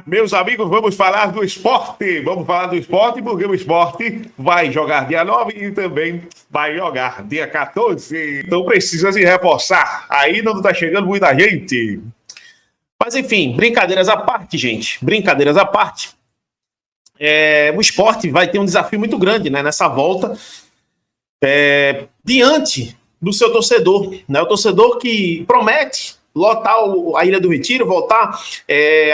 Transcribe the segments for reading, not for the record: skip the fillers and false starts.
Meus amigos, vamos falar do esporte. Vamos falar do esporte, porque o esporte vai jogar dia 9 e também vai jogar dia 14. Então precisa se reforçar. Ainda não tá chegando muita gente. Mas enfim, brincadeiras à parte, gente. Brincadeiras à parte. O esporte vai ter um desafio muito grande, né, nessa volta, diante do seu torcedor, né? O torcedor que promete lotar a Ilha do Retiro, voltar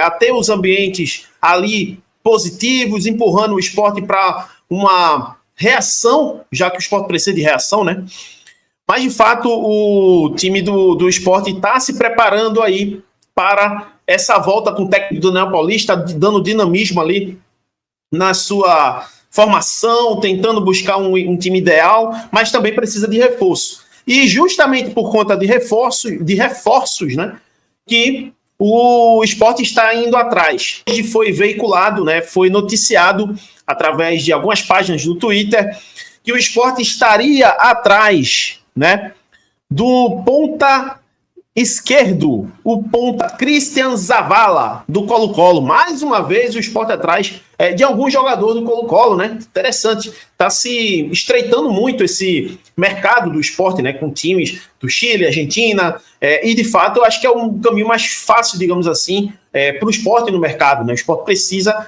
a ter os ambientes ali positivos, empurrando o esporte para uma reação, já que o esporte precisa de reação, né? Mas, de fato, o time do esporte está se preparando aí para essa volta com o técnico do Daniel Paulista, dando dinamismo ali na sua formação, tentando buscar um time ideal, mas também precisa de reforço. E justamente por conta de reforços, né, que o esporte está indo atrás. Hoje foi veiculado, né, foi noticiado através de algumas páginas do Twitter que o esporte estaria atrás, né, do ponta esquerdo, o ponta Christian Zavala, do Colo-Colo. Mais uma vez o esporte atrás de algum jogador do Colo-Colo, né? Interessante. Está se estreitando muito esse mercado do esporte, né? Com times do Chile, Argentina, e de fato eu acho que é um caminho mais fácil, digamos assim, para o esporte no mercado, né? O esporte precisa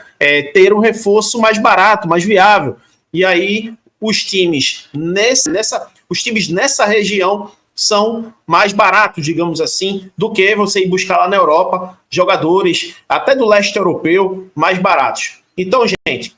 ter um reforço mais barato, mais viável. E aí os times nessa região são mais baratos, digamos assim, do que você ir buscar lá na Europa jogadores, até do leste europeu, mais baratos. Então, gente,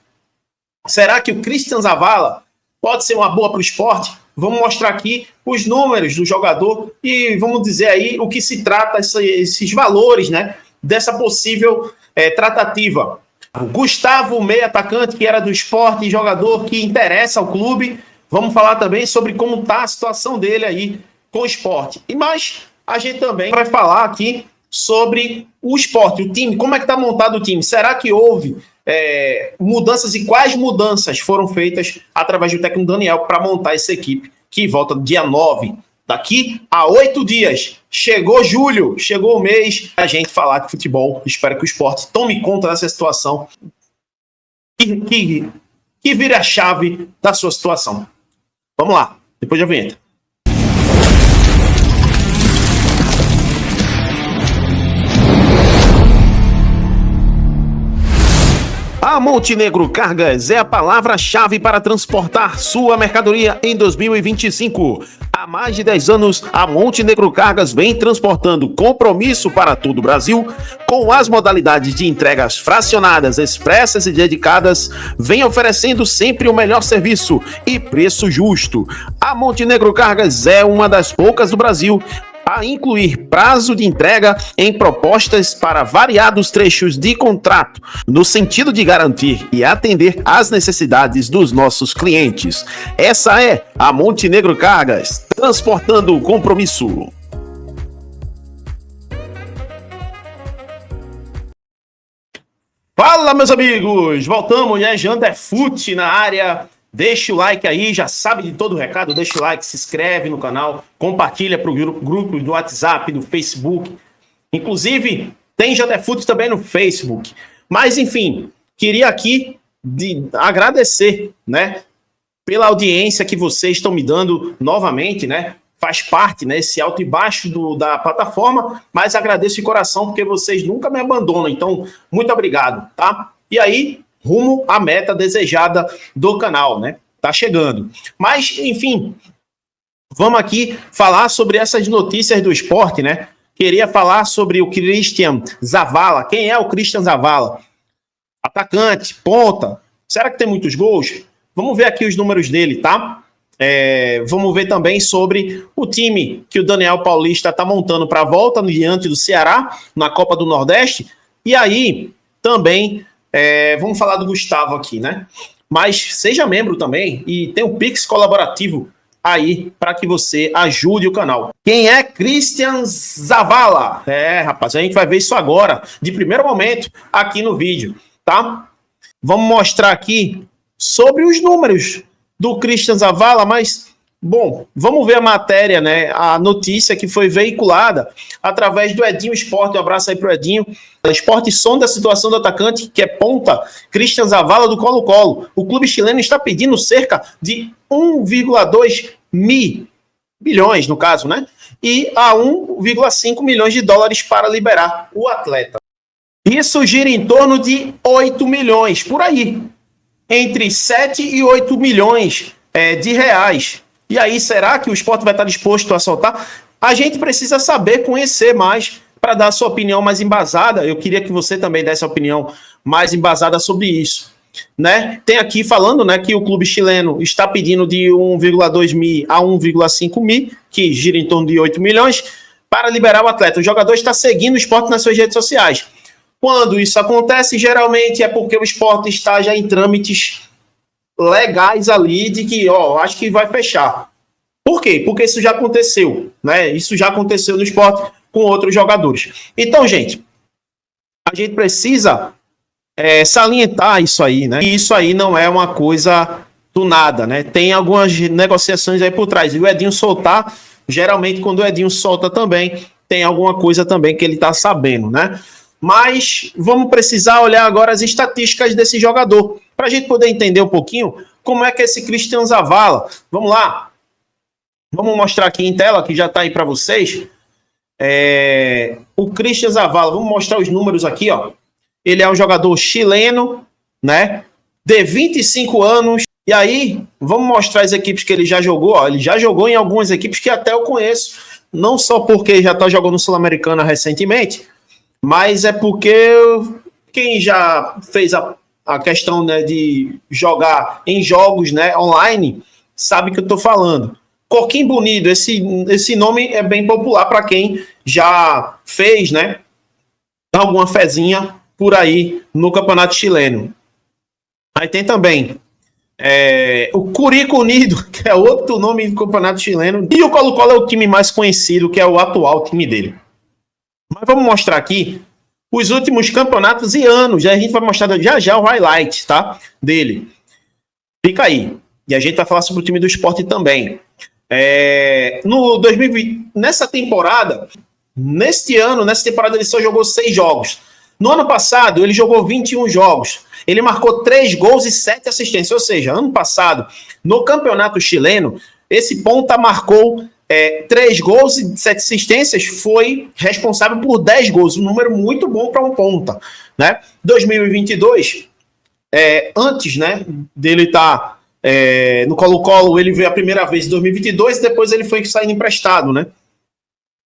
será que o Christian Zavala pode ser uma boa para o esporte? Vamos mostrar aqui os números do jogador e vamos dizer aí o que se trata, esses valores, né, dessa possível tratativa. O Gustavo, meio atacante, que era do esporte, jogador que interessa ao clube. Vamos falar também sobre como está a situação dele aí com o esporte. Mas a gente também vai falar aqui sobre o esporte, o time, como é que está montado o time. Será que houve mudanças e quais mudanças foram feitas através do técnico Daniel para montar essa equipe que volta dia 9, daqui a 8 dias. Chegou julho, chegou o mês a gente falar de futebol. Espero que o esporte tome conta dessa situação que vire a chave da sua situação. Vamos lá, depois da vinheta. A Montenegro Cargas é a palavra-chave para transportar sua mercadoria em 2025. Há mais de 10 anos, a Montenegro Cargas vem transportando compromisso para todo o Brasil, com as modalidades de entregas fracionadas, expressas e dedicadas, vem oferecendo sempre o melhor serviço e preço justo. A Montenegro Cargas é uma das poucas do Brasil a incluir prazo de entrega em propostas para variados trechos de contrato, no sentido de garantir e atender às necessidades dos nossos clientes. Essa é a Montenegro Cargas, transportando o compromisso. Fala, meus amigos! Voltamos, né? Janderfut na área. Deixa o like aí, já sabe de todo o recado, deixa o like, se inscreve no canal, compartilha para o grupo do WhatsApp, do Facebook. Inclusive, tem Janderfut também no Facebook. Mas, enfim, queria aqui agradecer, né, pela audiência que vocês estão me dando novamente, né? Faz parte, né, esse alto e baixo da plataforma, mas agradeço de coração porque vocês nunca me abandonam. Então, muito obrigado, tá? E aí, rumo à meta desejada do canal, né? Tá chegando. Mas, enfim, vamos aqui falar sobre essas notícias do esporte, né? Queria falar sobre o Christian Zavala. Quem é o Christian Zavala? Atacante, ponta. Será que tem muitos gols? Vamos ver aqui os números dele, tá? Vamos ver também sobre o time que o Daniel Paulista tá montando para a volta diante do Ceará, na Copa do Nordeste. E aí, também... vamos falar do Gustavo aqui, né? Mas seja membro também e tem um Pix colaborativo aí para que você ajude o canal. Quem é Christian Zavala? Rapaz, a gente vai ver isso agora, de primeiro momento, aqui no vídeo, tá? Vamos mostrar aqui sobre os números do Christian Zavala, mas Bom, vamos ver a matéria, né? A notícia que foi veiculada através do Edinho Esporte. Um abraço aí pro Edinho. O Esporte sonda a situação do atacante, que é ponta, Christian Zavala, do Colo-Colo. O clube chileno está pedindo cerca de 1,2 bilhões, no caso, né? E a 1,5 milhões de dólares para liberar o atleta. Isso gira em torno de 8 milhões, por aí. Entre 7 e 8 milhões de reais. E aí, será que o Sport vai estar disposto a soltar? A gente precisa saber, conhecer mais, para dar a sua opinião mais embasada. Eu queria que você também desse a opinião mais embasada sobre isso. Né? Tem aqui falando, né, que o clube chileno está pedindo de 1,2 mil a 1,5 mil, que gira em torno de 8 milhões, para liberar o atleta. O jogador está seguindo o Sport nas suas redes sociais. Quando isso acontece, geralmente é porque o Sport está já em trâmites legais ali de que, acho que vai fechar. Por quê? Porque isso já aconteceu, né? Isso já aconteceu no Sport com outros jogadores. Então, gente, a gente precisa salientar isso aí, né? E isso aí não é uma coisa do nada, né? Tem algumas negociações aí por trás. E o Edinho soltar, geralmente quando o Edinho solta também, tem alguma coisa também que ele tá sabendo, né? Mas vamos precisar olhar agora as estatísticas desse jogador, para a gente poder entender um pouquinho como é que é esse Christian Zavala. Vamos lá. Vamos mostrar aqui em tela, que já está aí para vocês. O Christian Zavala, vamos mostrar os números aqui, ó. Ele é um jogador chileno, né? De 25 anos. E aí, vamos mostrar as equipes que ele já jogou. Ó. Ele já jogou em algumas equipes que até eu conheço. Não só porque já está jogando Sul-Americana recentemente, mas é porque quem já fez a questão, né, de jogar em jogos, né, online, sabe que eu estou falando. Coquim Bonito, esse nome é bem popular para quem já fez, né, alguma fezinha por aí no Campeonato Chileno. Aí tem também o Curicó Unido, que é outro nome do Campeonato Chileno, e o Colo-Colo é o time mais conhecido, que é o atual time dele. Mas vamos mostrar aqui os últimos campeonatos e anos. A gente vai mostrar já o highlight, tá? Dele. Fica aí. E a gente vai falar sobre o time do Sport também. No 2020, nessa temporada, nessa temporada ele só jogou 6 jogos. No ano passado, ele jogou 21 jogos. Ele marcou 3 gols e 7 assistências. Ou seja, ano passado, no campeonato chileno, esse ponta marcou 3 gols e 7 assistências, foi responsável por 10 gols, um número muito bom para um ponta, né? 2022, antes, né, dele estar no Colo-Colo, ele veio a primeira vez em 2022 e depois ele foi saindo emprestado, né?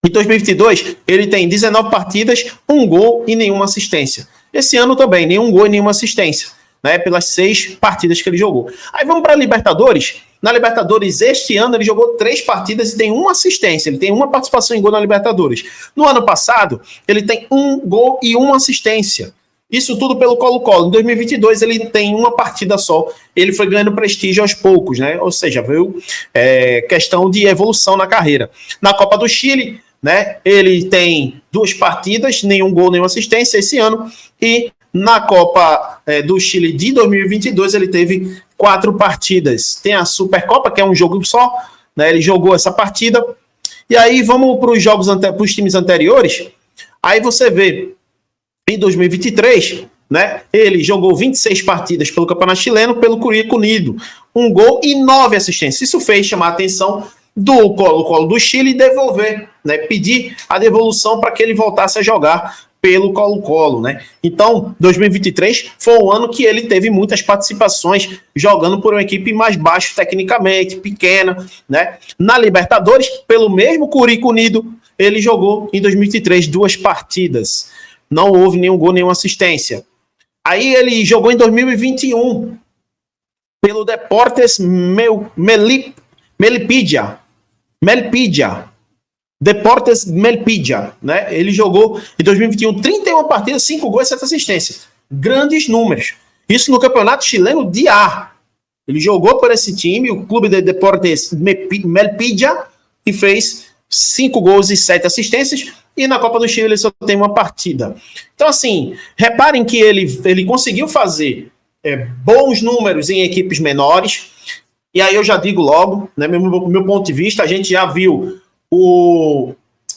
Em 2022, ele tem 19 partidas, 1 gol e nenhuma assistência. Esse ano também, nenhum gol e nenhuma assistência, né, pelas 6 partidas que ele jogou. Aí vamos para a Libertadores. Na Libertadores, este ano, ele jogou 3 partidas e tem 1 assistência. Ele tem 1 participação em gol na Libertadores. No ano passado, ele tem 1 gol e 1 assistência. Isso tudo pelo Colo-Colo. Em 2022, ele tem 1 partida só. Ele foi ganhando prestígio aos poucos, né? Ou seja, veio questão de evolução na carreira. Na Copa do Chile, né, ele tem 2 partidas, nenhum gol, nenhuma assistência esse ano. E na Copa do Chile de 2022, ele teve 4 partidas. Tem a Supercopa, que é um jogo só, né? Ele jogou essa partida. E aí vamos para os jogos para os times anteriores. Aí você vê, em 2023, né? Ele jogou 26 partidas pelo Campeonato Chileno, pelo Curicó Unido. 1 gol e 9 assistências. Isso fez chamar a atenção do Colo-Colo do Chile e devolver, né? Pedir a devolução para que ele voltasse a jogar pelo Colo-Colo, né? Então, 2023 foi um ano que ele teve muitas participações jogando por uma equipe mais baixa tecnicamente, pequena, né? Na Libertadores, pelo mesmo Curicó Unido, ele jogou em 2023 2 partidas. Não houve nenhum gol, nenhuma assistência. Aí ele jogou em 2021 pelo Deportes Melipilla. Deportes Melipilla, né? Ele jogou em 2021 31 partidas, 5 gols e 7 assistências. Grandes números. Isso no Campeonato Chileno de A. Ele jogou por esse time, o clube de Deportes Melipilla, e fez 5 gols e 7 assistências. E na Copa do Chile ele só tem 1 partida. Então, assim, reparem que ele conseguiu fazer bons números em equipes menores. E aí eu já digo logo, né, meu ponto de vista, a gente já viu o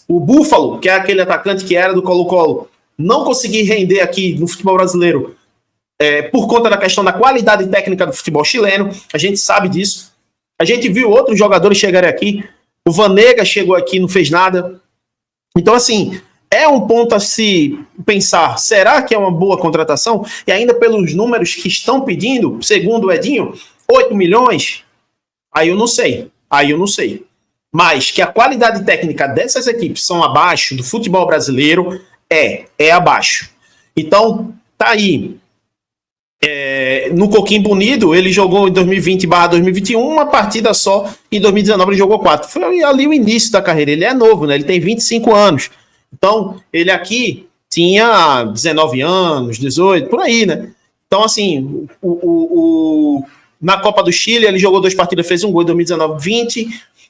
Búfalo, que é aquele atacante que era do Colo-Colo, não conseguir render aqui no futebol brasileiro por conta da questão da qualidade técnica do futebol chileno. A gente sabe disso. A gente viu outros jogadores chegarem aqui. O Vanega chegou aqui, não fez nada. Então, assim, é um ponto a se pensar. Será que é uma boa contratação? E ainda pelos números que estão pedindo, segundo o Edinho, 8 milhões, aí eu não sei. Aí eu não sei. Mas que a qualidade técnica dessas equipes são abaixo do futebol brasileiro, é abaixo. Então, tá aí. No Coquimbo Unido, ele jogou em 2020/2021 uma partida só, em 2019 ele jogou 4. Foi ali o início da carreira, ele é novo, né? Ele tem 25 anos. Então, ele aqui tinha 19 anos, 18, por aí, né? Então, assim, na Copa do Chile, ele jogou 2 partidas, fez um gol em 2019/20.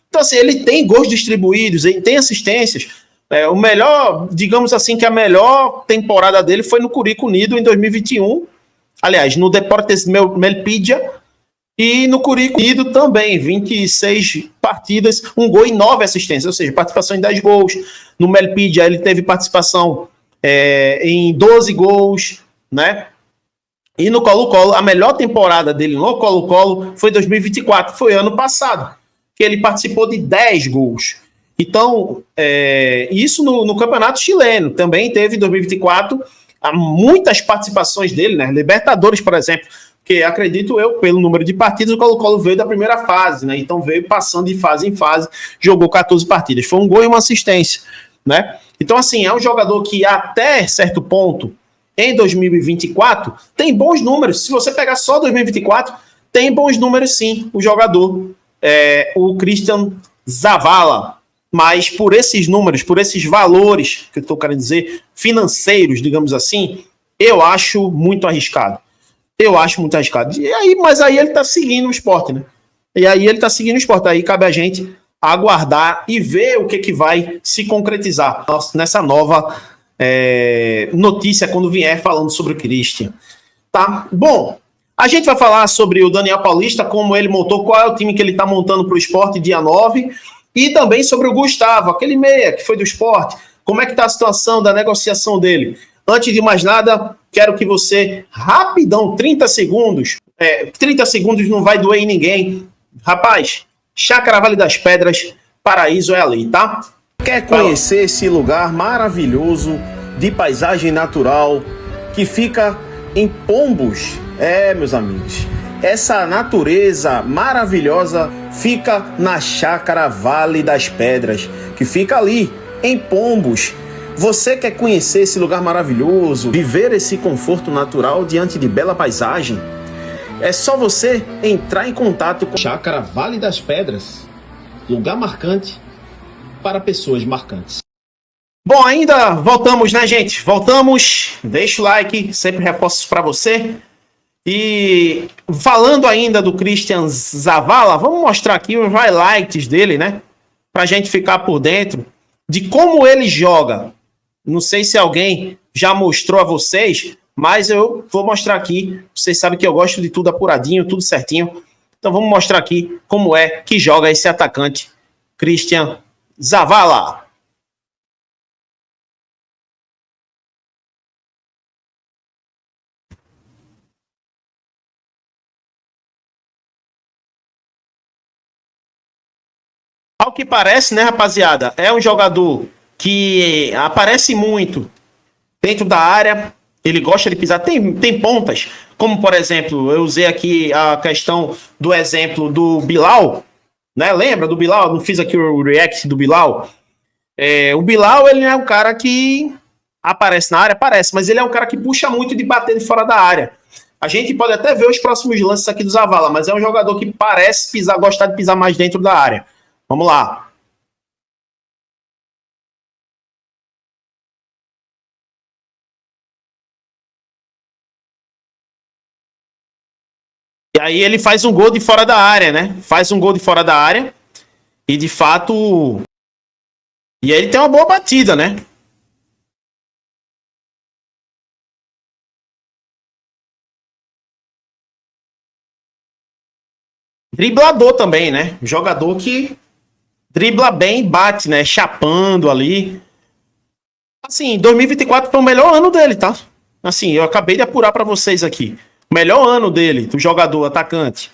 Então, assim, ele tem gols distribuídos, ele tem assistências. O melhor, digamos assim, que a melhor temporada dele foi no Curicó Unido em 2021. Aliás, no Deportes Melipilla e no Curicó Unido também, 26 partidas, um gol e 9 assistências, ou seja, participação em 10 gols. No Melipilla ele teve participação em 12 gols, né? E no Colo-Colo, a melhor temporada dele no Colo-Colo foi 2024, foi ano passado, que ele participou de 10 gols. Então, isso no Campeonato Chileno, também teve em 2024 muitas participações dele, né? Libertadores, por exemplo, que acredito eu, pelo número de partidas, o Colo-Colo veio da primeira fase, né? Então veio passando de fase em fase, jogou 14 partidas. Foi um gol e uma assistência, né? Então, assim, é um jogador que até certo ponto, em 2024, tem bons números. Se você pegar só 2024, tem bons números sim, o jogador, o Christian Zavala. Mas por esses números, por esses valores, que eu estou querendo dizer, financeiros, digamos assim, eu acho muito arriscado. Eu acho muito arriscado. Mas aí ele está seguindo o esporte, né? E aí ele está seguindo o esporte. Aí cabe a gente aguardar e ver o que vai se concretizar nessa nova notícia quando vier falando sobre o Christian. Tá? Bom, a gente vai falar sobre o Daniel Paulista, como ele montou, qual é o time que ele está montando para o esporte dia 9, e também sobre o Gustavo, aquele meia que foi do esporte, como é que está a situação da negociação dele. Antes de mais nada, quero que você, rapidão, 30 segundos, 30 segundos não vai doer em ninguém. Rapaz, Chácara Vale das Pedras, paraíso é ali, tá? Quer conhecer esse lugar maravilhoso de paisagem natural que fica em Pombos? Meus amigos, essa natureza maravilhosa fica na Chácara Vale das Pedras, que fica ali em Pombos. Você quer conhecer esse lugar maravilhoso, viver esse conforto natural diante de bela paisagem? É só você entrar em contato com Chácara Vale das Pedras, lugar marcante para pessoas marcantes. Bom, ainda voltamos, né, gente? Voltamos. Deixa o like, sempre reforços para você. E falando ainda do Christian Zavala, vamos mostrar aqui os highlights dele, né? Pra gente ficar por dentro de como ele joga. Não sei se alguém já mostrou a vocês, mas eu vou mostrar aqui. Vocês sabem que eu gosto de tudo apuradinho, tudo certinho. Então vamos mostrar aqui como é que joga esse atacante Christian Zavala. Ao que parece, né, rapaziada, é um jogador que aparece muito dentro da área, ele gosta de pisar, tem pontas, como por exemplo, eu usei aqui a questão do exemplo do Bilal, né? Lembra do Bilal? Não fiz aqui o react do Bilal. O Bilal, ele é um cara que aparece na área, aparece, mas ele é um cara que puxa muito de bater de fora da área. A gente pode até ver os próximos lances aqui do Zavala, mas é um jogador que parece pisar, gostar de pisar mais dentro da área. Vamos lá. E aí ele faz um gol de fora da área, né? Faz um gol de fora da área. E de fato. E aí ele tem uma boa batida, né? Driblador também, né? Jogador que dribla bem, bate, né? Chapando ali. Assim, 2024 foi o melhor ano dele, tá? Assim, eu acabei de apurar pra vocês aqui. O melhor ano dele, do jogador atacante.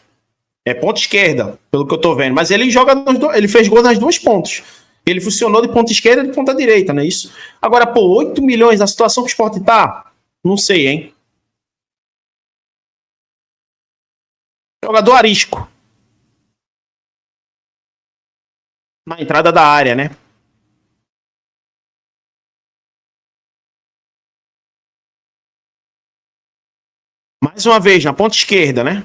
É ponta esquerda, pelo que eu tô vendo. Mas ele joga ele fez gol nas duas pontas. Ele funcionou de ponta esquerda e de ponta direita, não é isso? Agora, pô, 8 milhões na situação que o Sport tá, não sei, hein? Jogador arisco. Na entrada da área, né? Mais uma vez, na ponta esquerda, né?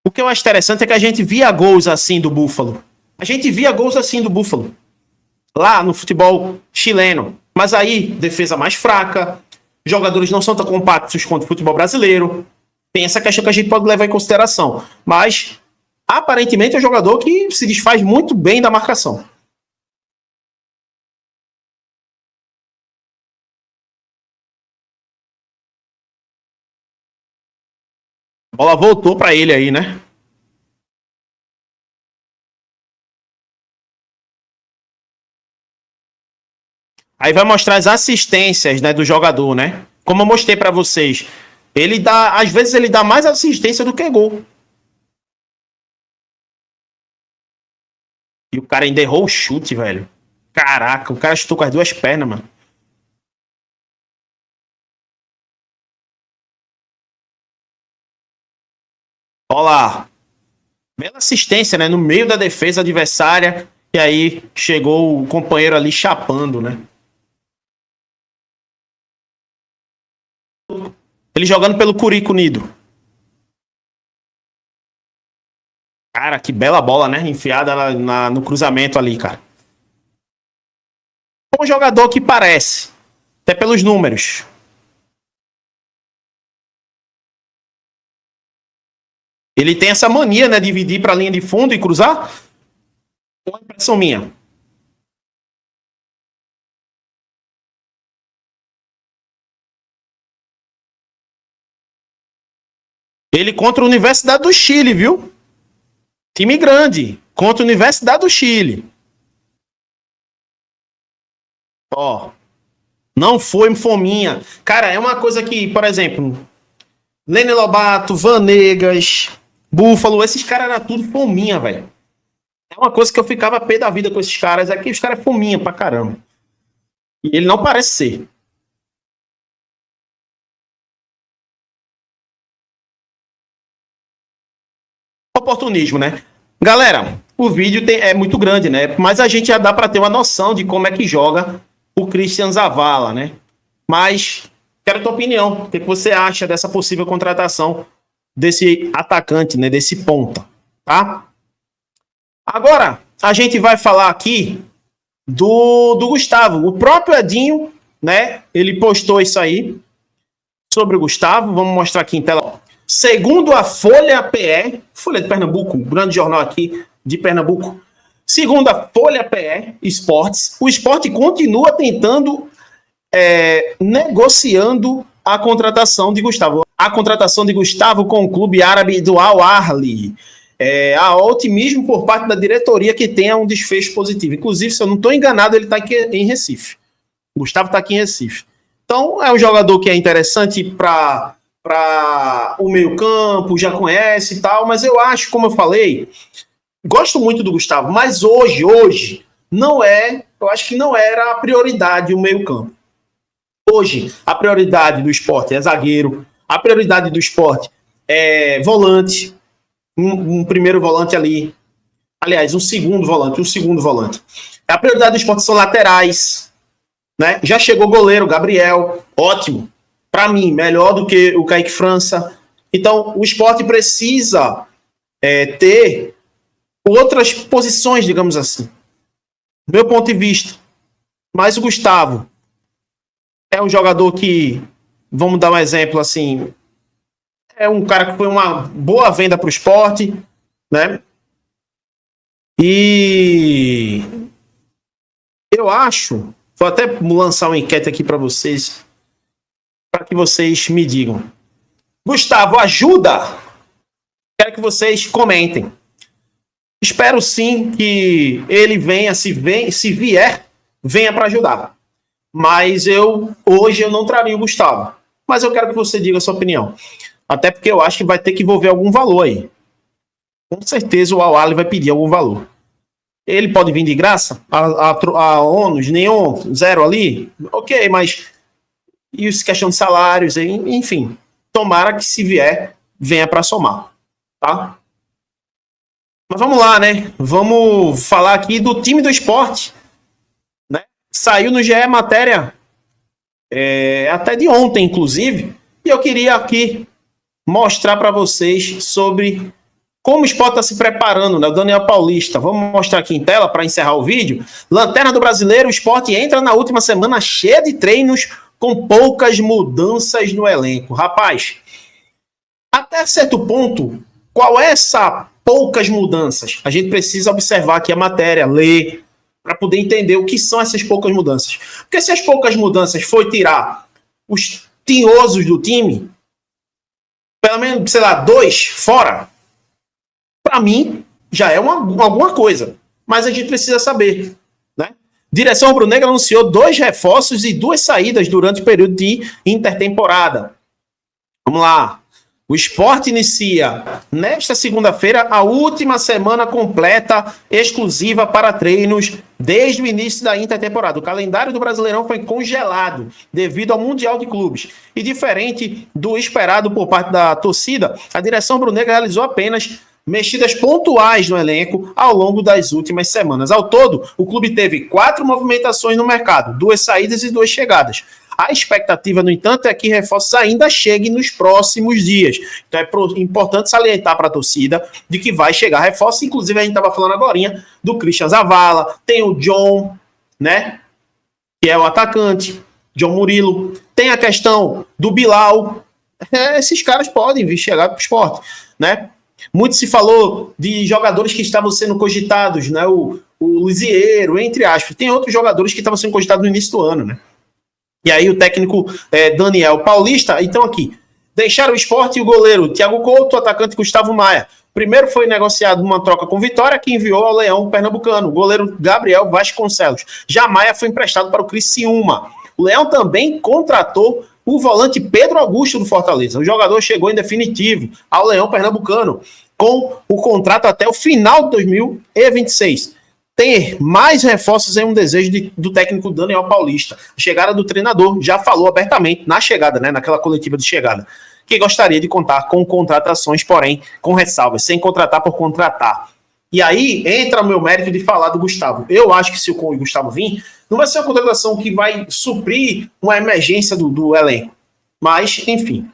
O que eu acho interessante é que a gente via gols assim do Buffalo. A gente via gols assim do Buffalo. Lá no futebol chileno. Mas aí, defesa mais fraca, jogadores não são tão compactos quanto o futebol brasileiro. Tem essa questão que a gente pode levar em consideração. Mas, aparentemente, é um jogador que se desfaz muito bem da marcação. A bola voltou para ele aí, né? Aí vai mostrar as assistências, né, do jogador, né? Como eu mostrei para vocês. Ele dá, às vezes ele dá mais assistência do que gol. E o cara ainda errou o chute, velho. Caraca, o cara chutou com as duas pernas, mano. Olha lá. Bela assistência, né? No meio da defesa adversária. E aí chegou o companheiro ali chapando, né? Ele jogando pelo Curico Unido. Cara, que bela bola, né? Enfiada no cruzamento ali, cara. Um jogador que parece, até pelos números. Ele tem essa mania, né? De dividir para a linha de fundo e cruzar. Uma impressão minha. Ele contra a Universidade do Chile, viu? Time grande. Contra a Universidade do Chile. Ó, não foi fominha. Cara, é uma coisa que, por exemplo, Lene Lobato, Vanegas, Búfalo, esses caras eram tudo fominha, velho. É uma coisa que eu ficava pé da vida com esses caras, é que os caras é fominha pra caramba. E ele não parece ser. Oportunismo, né? Galera, o vídeo é muito grande, né? Mas a gente já dá para ter uma noção de como é que joga o Christian Zavala, né? Mas quero a tua opinião. O que você acha dessa possível contratação desse atacante, né? Desse ponta, tá? Agora, a gente vai falar aqui do Gustavo. O próprio Edinho, né? Ele postou isso aí sobre o Gustavo. Vamos mostrar aqui em tela. Segundo a Folha PE, Folha de Pernambuco, um grande jornal aqui de Pernambuco. Segundo a Folha PE Esportes, o esporte continua tentando, negociando a contratação de Gustavo. A contratação de Gustavo com o clube árabe do Al Ahly. Há otimismo por parte da diretoria que tenha um desfecho positivo. Inclusive, se eu não estou enganado, ele está aqui em Recife. O Gustavo está aqui em Recife. Então, é um jogador que é interessante para o meio-campo, já conhece e tal, mas eu acho, como eu falei, gosto muito do Gustavo, mas hoje, não é, eu acho que não era a prioridade o meio-campo. Hoje, a prioridade do esporte é zagueiro, a prioridade do esporte é volante, um primeiro volante ali, aliás, um segundo volante. A prioridade do esporte são laterais, né? Já chegou o goleiro, Gabriel, ótimo. Para mim, melhor do que o Kaique França. Então, o esporte precisa ter outras posições, digamos assim. Do meu ponto de vista. Mas o Gustavo é um jogador que, vamos dar um exemplo assim, é um cara que foi uma boa venda para o esporte, né? E eu acho, vou até lançar uma enquete aqui para vocês, para que vocês me digam. Gustavo, ajuda? Quero que vocês comentem. Espero sim que ele venha, se vier, venha para ajudar. Mas hoje eu não traria o Gustavo. Mas eu quero que você diga a sua opinião. Até porque eu acho que vai ter que envolver algum valor aí. Com certeza o Al-Ahly vai pedir algum valor. Ele pode vir de graça? A ônus, nenhum, zero ali? Ok, mas e os questão de salários, enfim. Tomara que se vier, venha para somar. Tá? Mas vamos lá, né? Vamos falar aqui do time do Sport. Né? Saiu no GE matéria até de ontem, inclusive. E eu queria aqui mostrar para vocês sobre como o Sport está se preparando, né? O Daniel Paulista. Vamos mostrar aqui em tela para encerrar o vídeo. Lanterna do Brasileiro, o Sport entra na última semana cheia de treinos com poucas mudanças no elenco. Rapaz, até certo ponto, qual é essa poucas mudanças? A gente precisa observar aqui a matéria, ler, para poder entender o que são essas poucas mudanças. Porque se as poucas mudanças foi tirar os tinhosos do time, pelo menos, sei lá, 2 fora, para mim, já é alguma coisa. Mas a gente precisa saber. Né? Direção rubro-negra anunciou 2 reforços e 2 saídas durante o período de intertemporada. Vamos lá. O Sport inicia nesta segunda-feira a última semana completa exclusiva para treinos desde o início da intertemporada. O calendário do Brasileirão foi congelado devido ao Mundial de Clubes. E diferente do esperado por parte da torcida, a direção rubro-negra realizou apenas mexidas pontuais no elenco ao longo das últimas semanas. Ao todo, o clube teve 4 movimentações no mercado, 2 saídas e 2 chegadas. A expectativa, no entanto, é que reforços ainda cheguem nos próximos dias. Então é importante salientar para a torcida de que vai chegar reforço. Inclusive, a gente estava falando agora do Christian Zavala, tem o John, né? Que é o atacante, John Murilo. Tem a questão do Bilal. Esses caras podem vir chegar para o Sport, né? Muito se falou de jogadores que estavam sendo cogitados, né? O Lisieiro, entre aspas. Tem outros jogadores que estavam sendo cogitados no início do ano, né? E aí o técnico Daniel Paulista, então aqui, deixaram o Sport e o goleiro Thiago Couto, o atacante Gustavo Maia. Primeiro foi negociado uma troca com Vitória, que enviou ao Leão Pernambucano, o goleiro Gabriel Vasconcelos. Já Maia foi emprestado para o Criciúma. O Leão também contratou o volante Pedro Augusto do Fortaleza. O jogador chegou em definitivo ao Leão Pernambucano, com o contrato até o final de 2026. Ter mais reforços é um desejo do técnico Daniel Paulista. A chegada do treinador já falou abertamente na chegada, né, naquela coletiva de chegada, que gostaria de contar com contratações, porém com ressalvas, sem contratar por contratar. E aí entra o meu mérito de falar do Gustavo. Eu acho que se o Gustavo vir, não vai ser uma contratação que vai suprir uma emergência do elenco. Mas, enfim,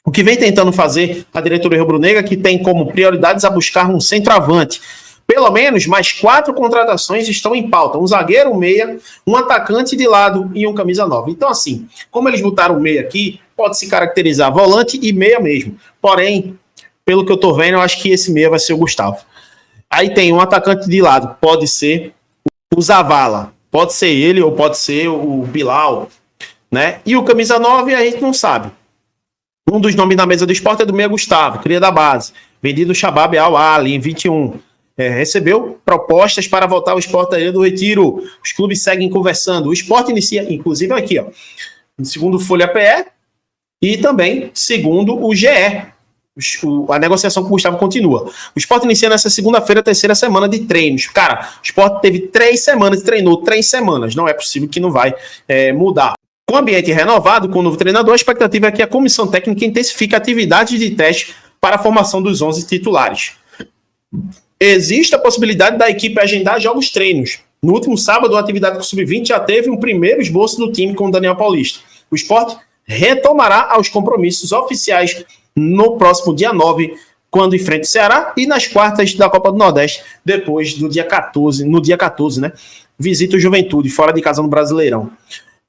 o que vem tentando fazer a diretoria rubro-negra, que tem como prioridades a buscar um centroavante. Pelo menos mais 4 contratações estão em pauta. Um zagueiro, um meia, um atacante de lado e um camisa 9. Então, assim, como eles botaram meia aqui, pode se caracterizar volante e meia mesmo. Porém, pelo que eu tô vendo, eu acho que esse meia vai ser o Gustavo. Aí tem um atacante de lado, pode ser o Zavala. Pode ser ele ou pode ser o Bilal, né? E o camisa 9 a gente não sabe. Um dos nomes na mesa do Sport é do meia Gustavo, cria da base. Vendido o Shabab Al-Ahly em 21. Recebeu propostas para voltar ao Sport da Ilha do Retiro. Os clubes seguem conversando. O Sport inicia, inclusive aqui, ó, segundo o Folha PE e também segundo o GE. A negociação com o Gustavo continua. O Sport inicia nessa segunda-feira a 3ª semana de treinos. Cara, o Sport teve 3 semanas e treinou 3 semanas. Não é possível que não vai mudar. Com o ambiente renovado, com o novo treinador, a expectativa é que a comissão técnica intensifique atividades de teste para a formação dos 11 titulares. Existe a possibilidade da equipe agendar jogos treinos. No último sábado, a atividade com o Sub-20 já teve um primeiro esboço do time com o Daniel Paulista. O Sport retomará aos compromissos oficiais no próximo dia 9, quando enfrenta o Ceará, e nas quartas da Copa do Nordeste, depois do dia 14, no dia 14, né? Visita o Juventude, fora de casa no Brasileirão.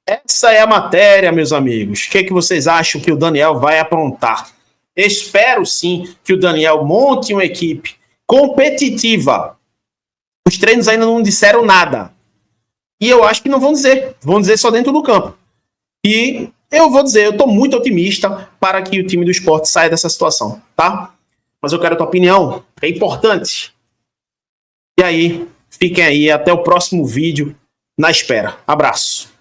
Essa é a matéria, meus amigos. O que vocês acham que o Daniel vai aprontar? Espero sim que o Daniel monte uma equipe competitiva. Os treinos ainda não disseram nada. E eu acho que não vão dizer. Vão dizer só dentro do campo. E eu vou dizer, eu estou muito otimista para que o time do Sport saia dessa situação, tá? Mas eu quero a tua opinião, é importante. E aí, fiquem aí, até o próximo vídeo, na espera. Abraço.